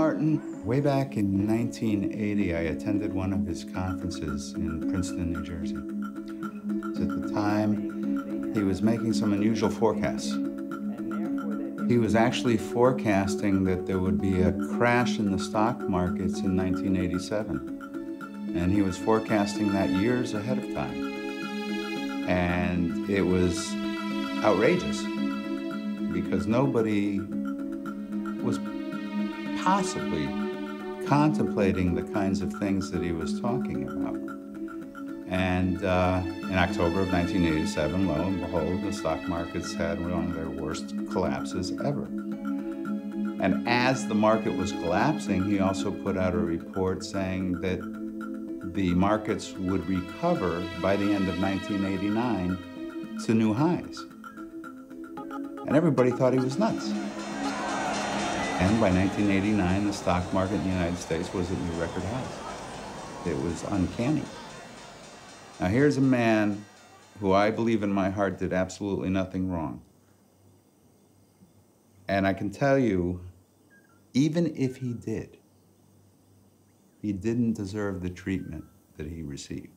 Martin. Way back in 1980, I attended one of his conferences in Princeton, New Jersey. At the time, he was making some unusual forecasts. He was actually forecasting that there would be a crash in the stock markets in 1987. And he was forecasting that years ahead of time. And it was outrageous because nobody was possibly contemplating the kinds of things that he was talking about. And in October of 1987, lo and behold, the stock markets had one of their worst collapses ever. And as the market was collapsing, he also put out a report saying that the markets would recover by the end of 1989 to new highs. And everybody thought he was nuts. And by 1989, the stock market in the United States was at new record highs. It was uncanny. Now here's a man who I believe in my heart did absolutely nothing wrong. And I can tell you, even if he did, he didn't deserve the treatment that he received.